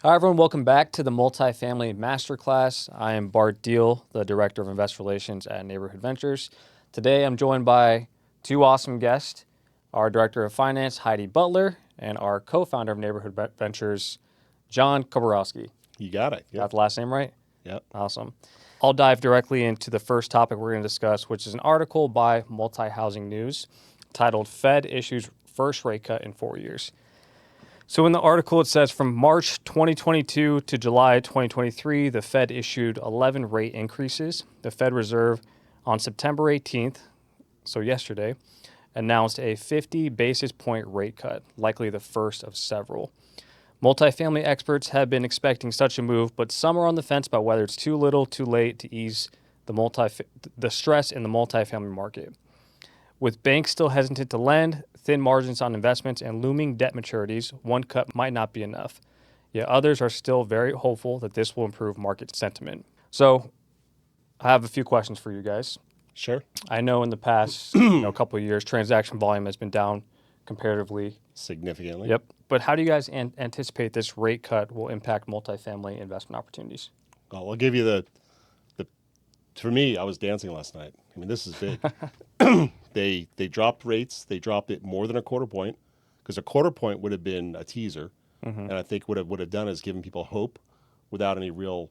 Hi, everyone. Welcome back to the Multifamily Masterclass. I am Bart Deal, the Director of Investor Relations at Neighborhood Ventures. Today, I'm joined by two awesome guests, our Director of Finance, Heidi Butler, and our co-founder of Neighborhood Ventures, John Koborowski. You got it. Got the last name right? Yep. Awesome. I'll dive directly into the first topic we're going to discuss, which is an article by Multi-Housing News titled Fed Issues First Rate Cut in 4 Years. So in the article, it says from March 2022 to July 2023, the Fed issued 11 rate increases. The Fed Reserve on September 18th, so yesterday, announced a 50 basis point rate cut, likely the first of several. Multifamily experts have been expecting such a move, but some are on the fence about whether it's too little, too late to ease the stress in the multifamily market. With banks still hesitant to lend, thin margins on investments, and looming debt maturities, one cut might not be enough. Yet others are still very hopeful that this will improve market sentiment. So I have a few questions for you guys. Sure. I know in the past couple of years, transaction volume has been down comparatively. Significantly. Yep. But how do you guys anticipate this rate cut will impact multifamily investment opportunities? Well, I'll give you the. For me, I was dancing last night. I mean, this is big. They dropped rates. They dropped it more than a quarter point, because a quarter point would have been a teaser, and I think what it would have done is given people hope without any real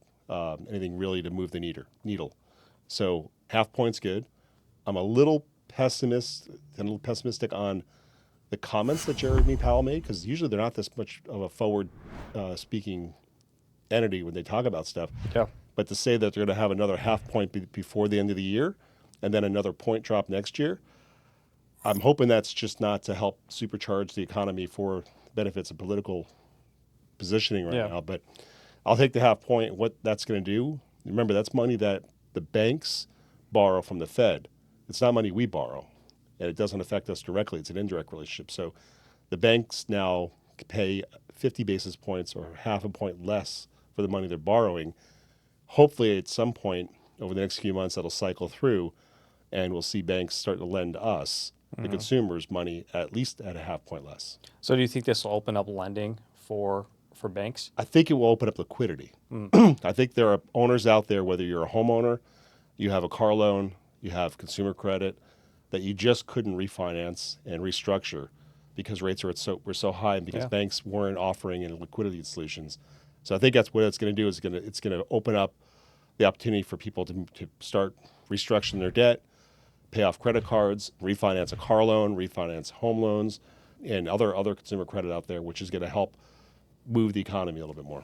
anything really to move the needle. So half point's good. I'm a little pessimistic on the comments that Jeremy Powell made, because usually they're not this much of a forward speaking entity when they talk about stuff. Yeah. But to say that they're going to have another half point before the end of the year and then another point drop next year, I'm hoping that's just not to help supercharge the economy for benefits of political positioning right now. But I'll take the half point. What that's going to do, remember, that's money that the banks borrow from the Fed. It's not money we borrow, and it doesn't affect us directly. It's an indirect relationship. So the banks now pay 50 basis points or half a point less for the money they're borrowing. Hopefully, at some point over the next few months, that'll cycle through, and we'll see banks start to lend us, the consumers, money at least at a half point less. So do you think this will open up lending for banks? I think it will open up liquidity. I think there are owners out there, whether you're a homeowner, you have a car loan, you have consumer credit, that you just couldn't refinance and restructure because rates were so high, and because banks weren't offering any liquidity solutions. So I think that's what it's going to do. It's going to open up the opportunity for people to start restructuring their debt, pay off credit cards, refinance a car loan, refinance home loans, and other consumer credit out there, which is going to help move the economy a little bit more.